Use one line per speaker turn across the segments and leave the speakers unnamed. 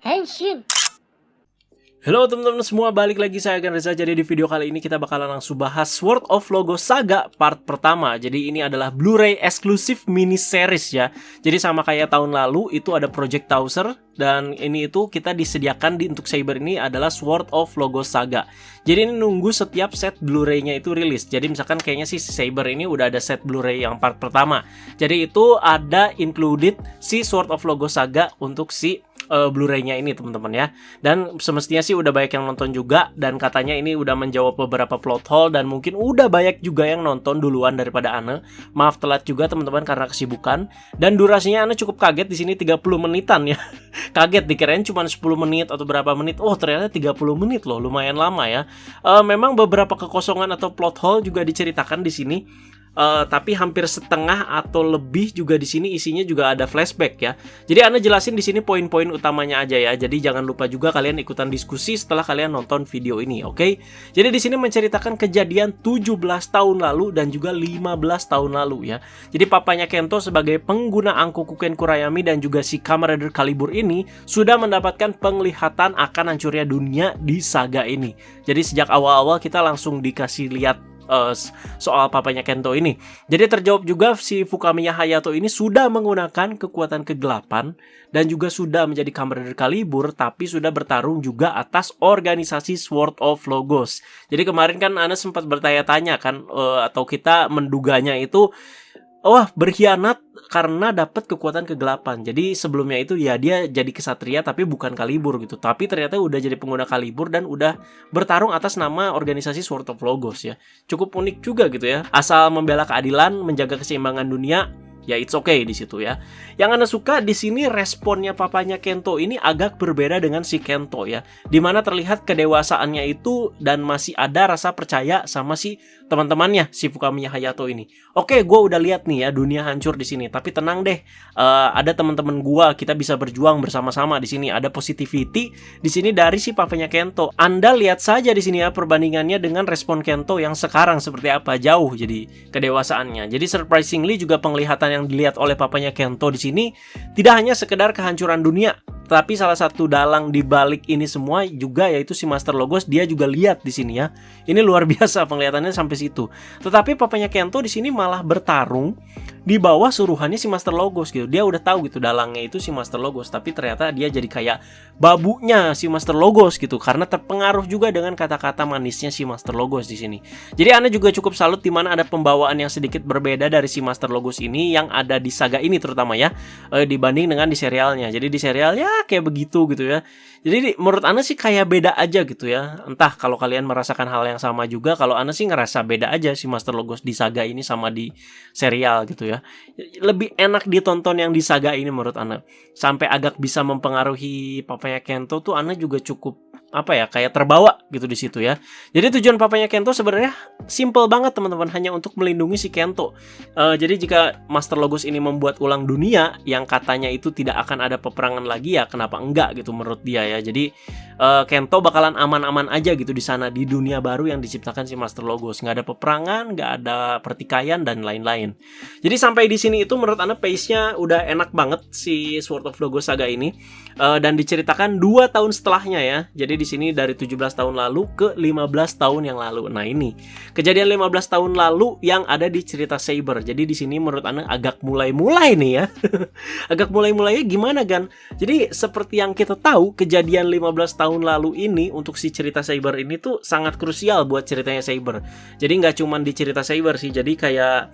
Henshin.
Halo teman-teman semua, balik lagi saya Gan Reza. Jadi di video kali ini kita bakalan langsung bahas Sword of Logos Saga part pertama. Jadi ini adalah Blu-ray eksklusif mini series ya. Jadi sama kayak tahun lalu itu ada Project Tauser, dan ini itu kita disediakan untuk Saber ini adalah Sword of Logos Saga. Jadi ini nunggu setiap set Blu-ray-nya itu rilis. Jadi misalkan kayaknya si Saber ini udah ada set Blu-ray yang part pertama. Jadi itu ada included si Sword of Logos Saga untuk si Blu-ray-nya ini teman-teman ya. Dan semestinya sih udah banyak yang nonton juga, dan katanya ini udah menjawab beberapa plot hole, dan mungkin udah banyak juga yang nonton duluan daripada Ane. Maaf telat juga teman-teman karena kesibukan. Dan durasinya Ane cukup kaget di sini 30 menitan ya. Kaget dikirain cuma 10 menit atau berapa menit. Oh, ternyata 30 menit loh, lumayan lama ya. Memang beberapa kekosongan atau plot hole juga diceritakan di sini. Tapi hampir setengah atau lebih juga di sini isinya juga ada flashback ya. Jadi Anda jelasin di sini poin-poin utamanya aja ya. Jadi jangan lupa juga kalian ikutan diskusi setelah kalian nonton video ini, oke? Jadi di sini menceritakan kejadian 17 tahun lalu dan juga 15 tahun lalu ya. Jadi papanya Kento sebagai pengguna Angko Kuken Kurayami dan juga si Kamen Rider Calibur ini sudah mendapatkan penglihatan akan hancurnya dunia di saga ini. Jadi sejak awal-awal kita langsung dikasih lihat soal papanya Kento ini. Jadi terjawab juga si Fukamiya Hayato ini sudah menggunakan kekuatan kegelapan dan juga sudah menjadi Kamen Rider Calibur, tapi sudah bertarung juga atas organisasi Sword of Logos. Jadi kemarin kan Anda sempat bertanya-tanya kan, atau kita menduganya itu berkhianat karena dapat kekuatan kegelapan. Jadi sebelumnya itu ya dia jadi kesatria tapi bukan Calibur gitu. Tapi ternyata udah jadi pengguna Calibur dan udah bertarung atas nama organisasi Sword of Logos ya. Cukup unik juga gitu ya. Asal membela keadilan, menjaga keseimbangan dunia, ya it's okay di situ ya. Yang Anda suka di sini responnya papanya Kento ini agak berbeda dengan si Kento ya. Dimana terlihat kedewasaannya itu dan masih ada rasa percaya sama si teman-temannya si Fukamiya Hayato ini. Oke, gue udah lihat nih ya dunia hancur di sini. Tapi tenang deh, ada teman-teman gue, kita bisa berjuang bersama-sama di sini. Ada positivity di sini dari si papanya Kento. Anda lihat saja di sini ya perbandingannya dengan respon Kento yang sekarang seperti apa, jauh jadi kedewasaannya. Jadi surprisingly juga penglihatan yang dilihat oleh papanya Kento di sini tidak hanya sekedar kehancuran dunia, tapi salah satu dalang di balik ini semua juga yaitu si Master Logos, dia juga lihat di sini ya. Ini luar biasa penglihatannya sampai situ. Tetapi papanya Kento di sini malah bertarung di bawah suruhannya si Master Logos gitu. Dia udah tahu gitu dalangnya itu si Master Logos, tapi ternyata dia jadi kayak babunya si Master Logos gitu karena terpengaruh juga dengan kata-kata manisnya si Master Logos di sini. Jadi Anda juga cukup salut di mana ada pembawaan yang sedikit berbeda dari si Master Logos ini yang ada di saga ini terutama ya, dibanding dengan di serialnya. Jadi di serial ya kayak begitu gitu ya. Jadi menurut Anda sih kayak beda aja gitu ya. Entah kalau kalian merasakan hal yang sama juga. Kalau Anda sih ngerasa beda aja si Master Logos di saga ini sama di serial gitu ya. Lebih enak ditonton yang di saga ini menurut Anda. Sampai agak bisa mempengaruhi papanya Kento tuh Anda juga cukup kayak terbawa gitu di situ ya. Jadi tujuan papanya Kento sebenarnya simple banget teman-teman, hanya untuk melindungi si Kento. Jadi jika Master Logos ini membuat ulang dunia yang katanya itu tidak akan ada peperangan lagi, ya kenapa enggak gitu menurut dia ya. Jadi Kento bakalan aman-aman aja gitu di sana, di dunia baru yang diciptakan si Master Logos. Nggak ada peperangan, nggak ada pertikaian dan lain-lain. Jadi sampai di sini itu menurut Anda pace-nya udah enak banget si Sword of Logos Saga ini. Dan diceritakan 2 tahun setelahnya ya. Jadi di sini dari 17 tahun lalu ke 15 tahun yang lalu. Nah ini kejadian 15 tahun lalu yang ada di cerita Saber. Jadi di sini menurut Anda agak mulai-mulai nih ya. Agak mulai-mulainya gimana kan? Jadi seperti yang kita tahu, kejadian 15 tahun lalu ini untuk si cerita Saber ini tuh sangat krusial buat ceritanya Saber. Jadi nggak cuma di cerita Saber sih. Jadi kayak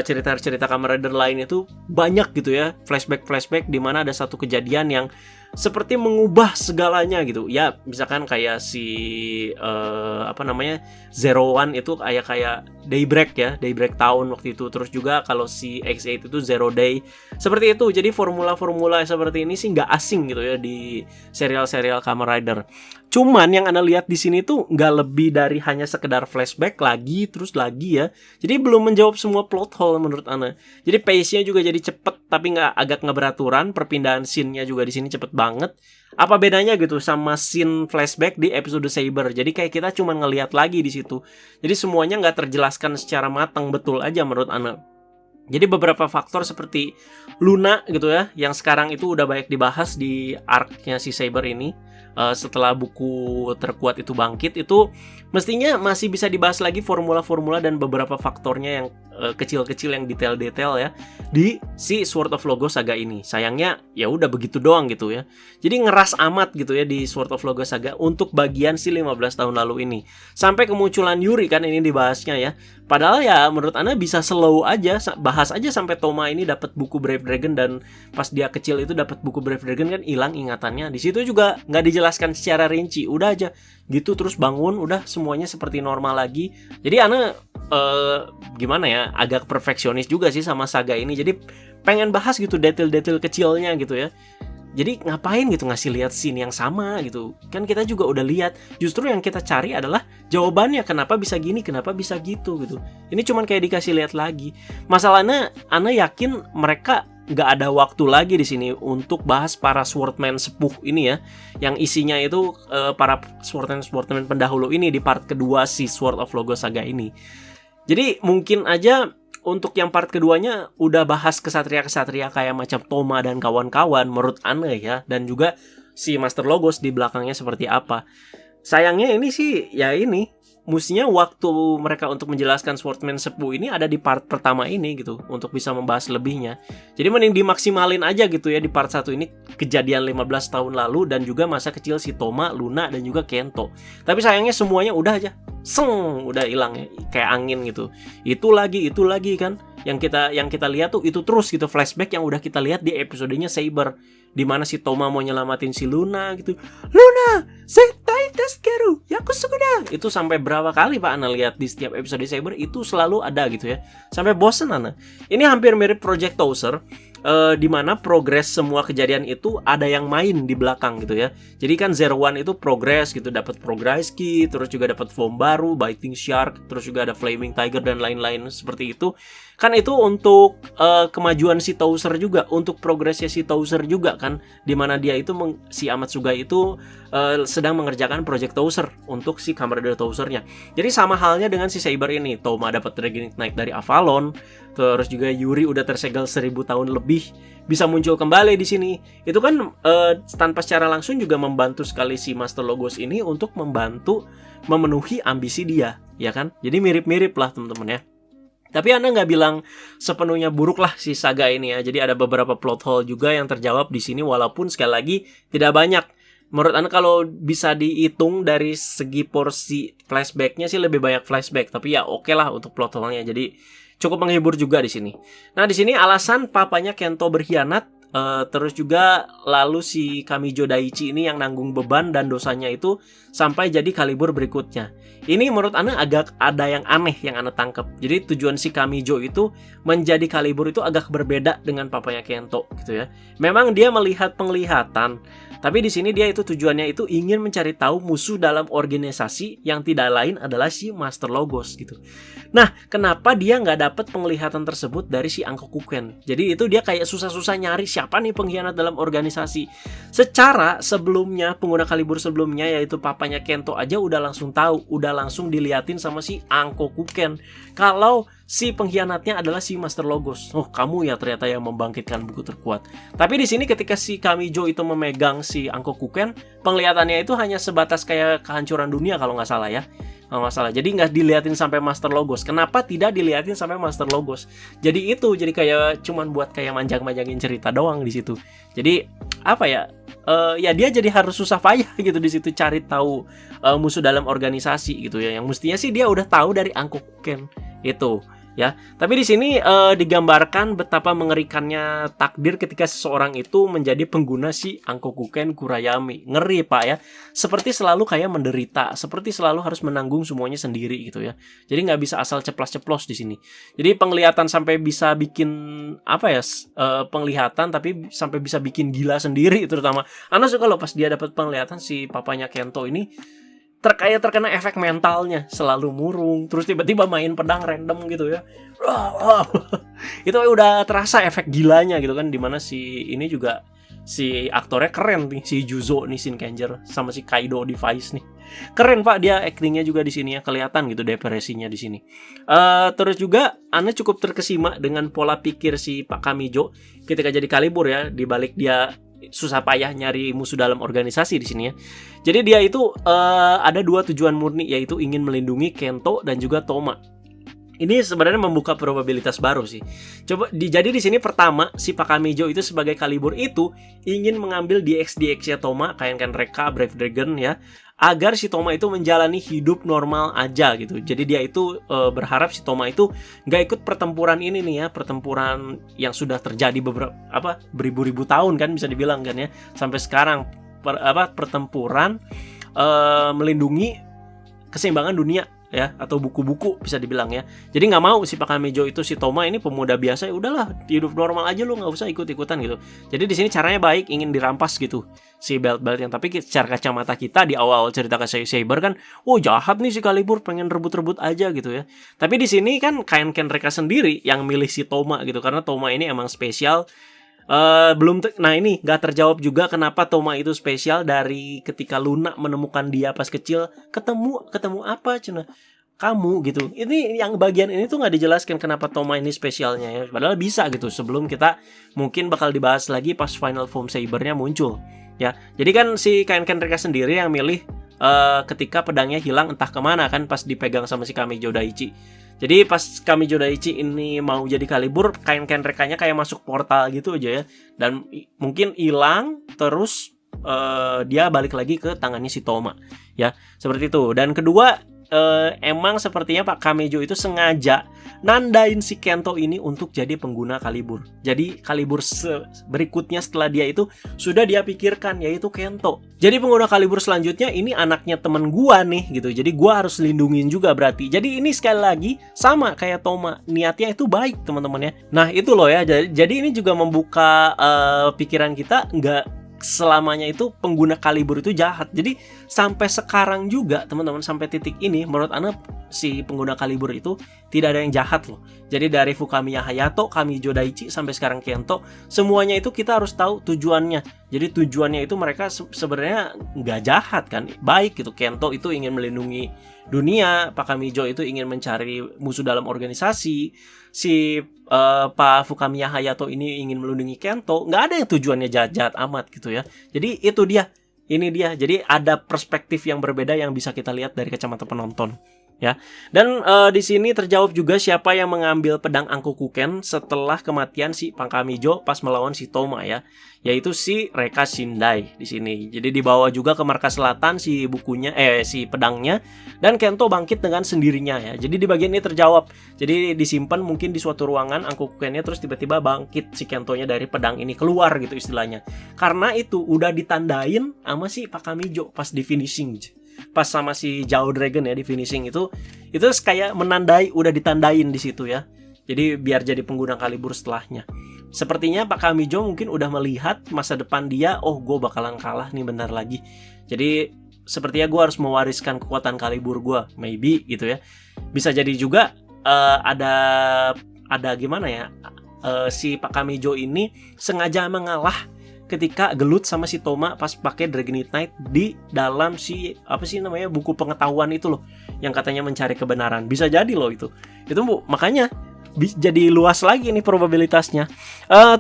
cerita-cerita Kamen Rider lain itu banyak gitu ya. Flashback di mana ada satu kejadian yang seperti mengubah segalanya gitu. Ya, misalkan kayak si Zero One itu kayak Daybreak ya, Daybreak Town waktu itu. Terus juga kalau si X8 itu Zero Day. Seperti itu. Jadi formula-formula seperti ini sih nggak asing gitu ya di serial-serial Kamen Rider. Cuman yang Anda lihat di sini tuh nggak lebih dari hanya sekedar flashback lagi terus lagi ya. Jadi belum menjawab semua plot hole menurut Anda. Jadi pace-nya juga jadi cepet tapi agak nggak beraturan. Perpindahan scene-nya juga di sini cepet banget. Apa bedanya gitu sama scene flashback di episode Saber? Jadi kayak kita cuma ngelihat lagi di situ. Jadi semuanya nggak terjelaskan secara matang betul aja menurut Anda. Jadi beberapa faktor seperti Luna gitu ya, yang sekarang itu udah banyak dibahas di arc-nya si Saber ini. Setelah buku terkuat itu bangkit, itu mestinya masih bisa dibahas lagi formula-formula dan beberapa faktornya yang kecil-kecil, yang detail-detail ya di si Sword of Logos Saga ini. Sayangnya ya udah begitu doang gitu ya. Jadi ngeras amat gitu ya di Sword of Logos Saga untuk bagian si 15 tahun lalu ini. Sampai kemunculan Yuri kan ini dibahasnya ya. Padahal ya menurut Ana bisa slow aja, bahas aja sampai Toma ini dapat buku Brave Dragon, dan pas dia kecil itu dapat buku Brave Dragon kan hilang ingatannya. Di situ juga nggak dijelaskan secara rinci, udah aja gitu terus bangun udah semuanya seperti normal lagi. Jadi Ana gimana ya, agak perfeksionis juga sih sama saga ini. Jadi pengen bahas gitu detail-detail kecilnya gitu ya. Jadi ngapain gitu ngasih lihat scene yang sama gitu. Kan kita juga udah lihat. Justru yang kita cari adalah jawabannya, kenapa bisa gini, kenapa bisa gitu gitu. Ini cuman kayak dikasih lihat lagi. Masalahnya Ana yakin mereka nggak ada waktu lagi di sini untuk bahas para swordman sepuh ini ya. Yang isinya itu para swordman pendahulu ini di part kedua si Sword of Logos Saga ini. Jadi mungkin aja untuk yang part keduanya udah bahas kesatria-kesatria kayak macam Toma dan kawan-kawan menurut Ana ya. Dan juga si Master Logos di belakangnya seperti apa. Sayangnya ini sih ya ini, mestinya waktu mereka untuk menjelaskan Swordman sepuh ini ada di part pertama ini gitu, untuk bisa membahas lebihnya. Jadi mending dimaksimalin aja gitu ya di part 1 ini, kejadian 15 tahun lalu dan juga masa kecil si Toma, Luna dan juga Kento. Tapi sayangnya semuanya udah aja udah hilang ya, kayak angin gitu. Itu lagi kan yang kita lihat tuh itu terus gitu, flashback yang udah kita lihat di episodenya Saber, di mana si Toma mau nyelamatin si Luna gitu. Luna, setai taskeru, yakusukuda. Itu sampai berapa kali Pak Ana lihat di setiap episode Saber itu selalu ada gitu ya. Sampai bosen Ana. Ini hampir mirip Project Tozer, di mana progres semua kejadian itu ada yang main di belakang gitu ya. Jadi kan Zero One itu progres gitu, dapat progress key, terus juga dapat form baru, Biting Shark, terus juga ada Flaming Tiger dan lain-lain seperti itu. Kan itu untuk kemajuan si Tozer juga, untuk progresnya si Tozer juga kan, di mana dia itu si Amatsuga itu sedang mengerjakan Project Tozer untuk si Kamen Rider Tozernya. Jadi sama halnya dengan si Saber ini, Toma dapat Dragon Knight dari Avalon, terus juga Yuri udah tersegel 1000 tahun lebih, bisa muncul kembali di sini. Itu kan tanpa secara langsung juga membantu sekali si Master Logos ini untuk membantu memenuhi ambisi dia, ya kan? Jadi mirip-mirip lah teman-teman ya. Tapi Anda nggak bilang sepenuhnya buruk lah si saga ini ya. Jadi ada beberapa plot hole juga yang terjawab di sini, walaupun sekali lagi tidak banyak. Menurut Anda kalau bisa dihitung dari segi porsi flashbacknya sih lebih banyak flashback. Tapi ya oke lah untuk plot hole-nya. Jadi cukup menghibur juga di sini. Nah di sini alasan papanya Kento berkhianat, terus juga lalu si Kamijo Daichi ini yang nanggung beban dan dosanya itu sampai jadi Kalibur berikutnya. Ini menurut Ana agak ada yang aneh yang Ana tangkap. Jadi tujuan si Kamijo itu menjadi Kalibur itu agak berbeda dengan papanya Kento gitu ya. Memang dia melihat penglihatan, tapi di sini dia itu tujuannya itu ingin mencari tahu musuh dalam organisasi yang tidak lain adalah si Master Logos gitu. Nah, kenapa dia nggak dapat penglihatan tersebut dari si Ankokuken? Jadi itu dia kayak susah-susah nyari siapa nih pengkhianat dalam organisasi. Secara sebelumnya, pengguna Kalibur sebelumnya yaitu papanya Kento aja udah langsung tahu, udah langsung diliatin sama si Ankokuken kalau si pengkhianatnya adalah si Master Logos. Oh, kamu ya ternyata yang membangkitkan buku terkuat. Tapi di sini ketika si Kamijo itu memegang si Ankokuken, penglihatannya itu hanya sebatas kayak kehancuran dunia kalau nggak salah ya. Nggak masalah. Jadi nggak diliatin sampai Master Logos. Kenapa tidak diliatin sampai Master Logos? Jadi itu jadi kayak cuman buat kayak manjang-manjangin cerita doang di situ. Jadi apa ya? Ya dia jadi harus susah payah gitu di situ cari tahu musuh dalam organisasi gitu ya. Yang mestinya sih dia udah tahu dari Ankokuken itu. Ya, tapi di sini digambarkan betapa mengerikannya takdir ketika seseorang itu menjadi pengguna si Ankokuken Kurayami. Ngeri Pak ya. Seperti selalu kayak menderita, seperti selalu harus menanggung semuanya sendiri gitu ya. Jadi nggak bisa asal ceplas-ceplos di sini. Jadi penglihatan sampai bisa bikin apa ya? Penglihatan tapi sampai bisa bikin gila sendiri terutama. Ana suka loh pas dia dapat penglihatan si papanya Kento ini terkena efek mentalnya, selalu murung, terus tiba-tiba main pedang random gitu ya. Itu udah terasa efek gilanya gitu kan, dimana si ini juga Si aktornya keren nih, si Juzo nih, Shinkenger, sama si Kaido di Vice nih. Keren Pak, dia actingnya juga di sini ya, kelihatan gitu depresinya di sini. Terus juga Ana cukup terkesima dengan pola pikir si Pak Kamijo ketika jadi Kalibur ya, dibalik dia susah payah nyari musuh dalam organisasi di sini ya. Jadi dia itu ada dua tujuan murni, yaitu ingin melindungi Kento dan juga Toma. Ini sebenarnya membuka probabilitas baru sih. Jadi di sini pertama si Pak Kamijo itu sebagai Kalibur itu ingin mengambil DX-nya Toma, kayak Reka, Brave Dragon ya, agar si Toma itu menjalani hidup normal aja gitu. Jadi dia itu berharap si Toma itu nggak ikut pertempuran ini nih ya, pertempuran yang sudah terjadi beribu-ribu tahun kan bisa dibilang kan ya, sampai sekarang pertempuran melindungi keseimbangan dunia ya, atau buku-buku bisa dibilang ya. Jadi nggak mau si Pak Kamijo itu si Toma ini pemuda biasa, ya udahlah hidup normal aja, lu nggak usah ikut-ikutan gitu. Jadi di sini caranya baik, ingin dirampas gitu si belt-belt yang, tapi secara kacamata kita di awal cerita ke Saber kan, oh jahat nih si Kalibur, pengen rebut-rebut aja gitu ya. Tapi di sini kan Ken Reka sendiri yang milih si Toma gitu, karena Toma ini emang spesial. Nah ini nggak terjawab juga kenapa Toma itu spesial dari ketika Luna menemukan dia pas kecil, ketemu apa cina kamu gitu. Ini yang bagian ini tuh nggak dijelaskan kenapa Toma ini spesialnya ya, padahal bisa gitu sebelum kita mungkin bakal dibahas lagi pas Final Form Saber-nya muncul ya. Jadi kan si Ken Reka sendiri yang milih ketika pedangnya hilang entah kemana kan, pas dipegang sama si Kamijo Daichi. Jadi pas Kamijo Daichi ini mau jadi Kalibur, Ken Rekanya kayak masuk portal gitu aja ya, dan mungkin hilang terus dia balik lagi ke tangannya si Toma ya, seperti itu. Dan kedua, emang sepertinya Pak Kamijo itu sengaja nandain si Kento ini untuk jadi pengguna Kalibur. Jadi Kalibur berikutnya setelah dia itu sudah dia pikirkan, yaitu Kento. Jadi pengguna Kalibur selanjutnya ini anaknya temen gua nih gitu. Jadi gua harus lindungin juga berarti. Jadi ini sekali lagi sama kayak Toma, niatnya itu baik teman-teman ya. Nah itu loh ya. Jadi ini juga membuka pikiran kita, nggak selamanya itu pengguna Kalibur itu jahat. Jadi sampai sekarang juga teman-teman, sampai titik ini menurut Ana si pengguna Kalibur itu tidak ada yang jahat loh. Jadi dari Fukamiya Hayato, Kamijo Daichi sampai sekarang Kento, semuanya itu kita harus tahu tujuannya. Jadi tujuannya itu mereka sebenarnya nggak jahat kan, baik gitu. Kento itu ingin melindungi dunia, Pak Kamijo itu ingin mencari musuh dalam organisasi, si Pak Fukamiya Hayato ini ingin melindungi Kento. Nggak ada yang tujuannya jahat-jahat amat gitu ya. Jadi itu dia, ini dia. Jadi ada perspektif yang berbeda yang bisa kita lihat dari kacamata penonton ya. Dan di sini terjawab juga siapa yang mengambil pedang Ankokuken setelah kematian si Pak Kamijo pas melawan si Toma ya, yaitu si Reka Shindai di sini. Jadi dibawa juga ke markas selatan si bukunya, si pedangnya, dan Kento bangkit dengan sendirinya ya. Jadi di bagian ini terjawab. Jadi disimpan mungkin di suatu ruangan Ankokukennya, terus tiba-tiba bangkit si Kentonya dari pedang ini keluar gitu istilahnya. Karena itu udah ditandain sama si Pak Kamijo pas di finishing. Pas sama si Zhao Dragon ya di finishing itu kayak menandai, udah ditandain di situ ya. Jadi biar jadi pengguna Kalibur setelahnya. Sepertinya Pak Kamijo mungkin udah melihat masa depan dia, oh gue bakalan kalah nih bentar lagi. Jadi sepertinya gue harus mewariskan kekuatan Kalibur gue, maybe gitu ya. Bisa jadi juga ada gimana ya, si Pak Kamijo ini sengaja mengalah ketika gelut sama si Toma pas pakai Dragonite Knight di dalam si buku pengetahuan itu loh, yang katanya mencari kebenaran. Bisa jadi loh itu makanya jadi luas lagi nih probabilitasnya.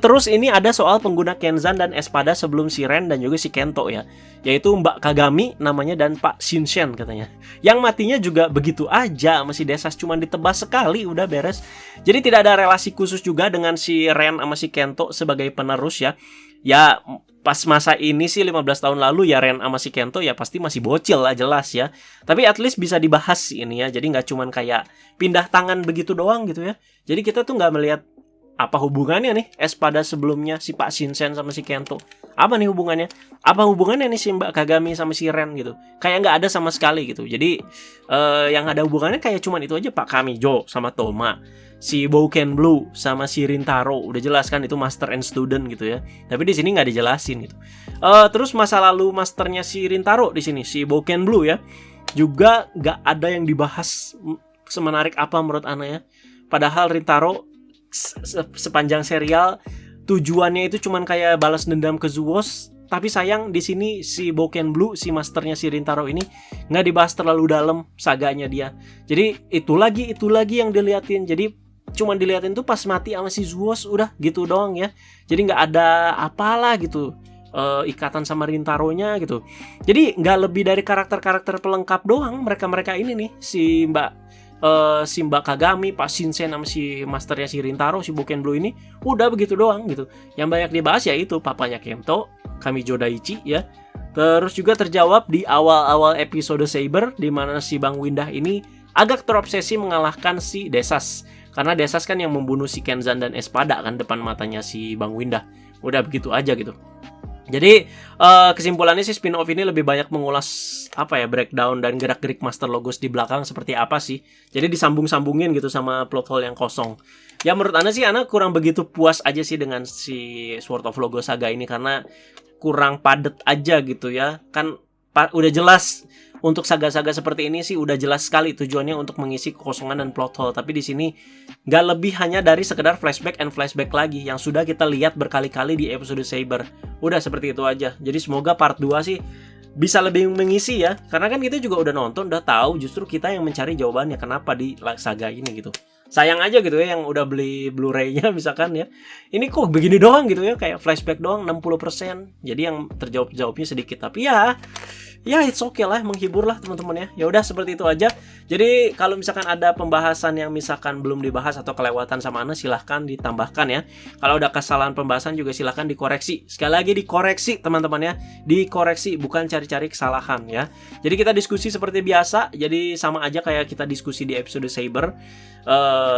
Terus ini ada soal pengguna Kenzan dan Espada sebelum si Ren dan juga si Kento ya, yaitu Mbak Kagami namanya dan Pak Shinshen katanya, yang matinya juga begitu aja, masih desas, cuma ditebas sekali udah beres. Jadi tidak ada relasi khusus juga dengan si Ren sama si Kento sebagai penerus ya. Ya pas masa ini sih 15 tahun lalu ya, Ren sama si Kento ya pasti masih bocil lah jelas ya. Tapi at least bisa dibahas ini ya. Jadi nggak cuman kayak pindah tangan begitu doang gitu ya. Jadi kita tuh nggak melihat apa hubungannya nih Espada sebelumnya si Pak Shinshen sama si Kento. Apa nih hubungannya? Apa hubungannya nih si Mbak Kagami sama si Ren gitu? Kayak nggak ada sama sekali gitu. Jadi yang ada hubungannya kayak cuman itu aja, Pak Kamijo sama Toma, si Bouken Blue sama si Rintaro. Udah jelas kan itu master and student gitu ya. Tapi di sini nggak dijelasin gitu. Terus masa lalu masternya si Rintaro di sini, si Bouken Blue ya, juga nggak ada yang dibahas semenarik apa menurut Ana ya. Padahal Rintaro sepanjang serial tujuannya itu cuman kayak balas dendam ke Zuos. Tapi sayang di sini si Boken Blue, si masternya si Rintaro ini nggak dibahas terlalu dalam saganya dia. Jadi itu lagi yang diliatin. Jadi cuman diliatin tuh pas mati sama si Zuos, udah gitu doang ya. Jadi nggak ada apalah gitu ikatan sama Rintaronya gitu. Jadi nggak lebih dari karakter-karakter pelengkap doang mereka ini nih, si Mbak Kagami, Pak Shinsen sama si masternya si Rintaro, si Boken Blue ini udah begitu doang gitu. Yang banyak dibahas ya itu papanya Kento, Kamijo Daichi ya. Terus juga terjawab di awal-awal episode Saber di mana si Bang Windah ini agak terobsesi mengalahkan si Desas. Karena Desas kan yang membunuh si Kenzan dan Espada kan depan matanya si Bang Windah. Udah begitu aja gitu. Jadi kesimpulannya sih spin-off ini lebih banyak mengulas breakdown dan gerak-gerik Master Logos di belakang seperti apa sih. Jadi disambung-sambungin gitu sama plot hole yang kosong. Ya menurut Ana sih Ana kurang begitu puas aja sih dengan si Sword of Logos Saga ini karena kurang padet aja gitu ya. Kan udah jelas untuk saga-saga seperti ini sih udah jelas sekali tujuannya untuk mengisi kekosongan dan plot hole. Tapi di sini nggak lebih hanya dari sekedar flashback lagi yang sudah kita lihat berkali-kali di episode Saber. Udah seperti itu aja. Jadi semoga part 2 sih bisa lebih mengisi ya. Karena kan kita juga udah nonton, udah tahu justru kita yang mencari jawabannya kenapa di saga ini gitu. Sayang aja gitu ya yang udah beli Blu-ray-nya misalkan ya. Ini kok begini doang gitu ya, kayak flashback doang 60%. Jadi yang terjawab-jawabnya sedikit, tapi ya it's okay lah, menghibur lah teman-teman ya. Ya udah seperti itu aja. Jadi kalau misalkan ada pembahasan yang misalkan belum dibahas atau kelewatan sama Ana, silahkan ditambahkan ya. Kalau ada kesalahan pembahasan juga silahkan dikoreksi. Sekali lagi dikoreksi teman-teman ya. Dikoreksi, bukan cari-cari kesalahan ya. Jadi kita diskusi seperti biasa. Jadi sama aja kayak kita diskusi di episode Saber.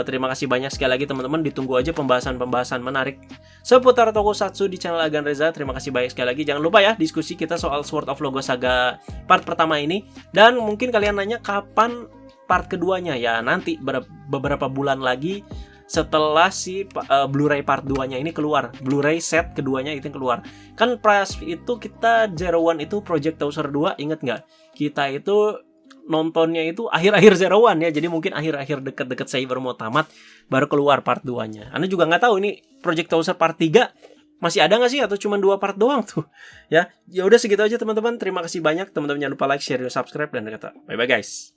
Terima kasih banyak sekali lagi teman-teman. Ditunggu aja pembahasan-pembahasan menarik seputar tokusatsu di channel Agan Reza. Terima kasih banyak sekali lagi. Jangan lupa ya diskusi kita soal Sword of Logos Saga part pertama ini. Dan mungkin kalian nanya kapan part keduanya. Ya nanti beberapa bulan lagi setelah si Blu-ray part 2-nya ini keluar. Blu-ray set keduanya itu yang keluar. Kan pas itu kita Zero One itu Project Tauser 2, inget nggak? Kita itu nontonnya itu akhir-akhir Zero One ya. Jadi mungkin akhir-akhir deket-deket Saber mau tamat baru keluar part 2-nya. Anda juga nggak tahu ini Project Tauser part 3 masih ada nggak sih atau cuma 2 part doang tuh. Ya udah segitu aja teman-teman. Terima kasih banyak teman-teman, jangan lupa like, share, dan subscribe dan kata bye bye guys.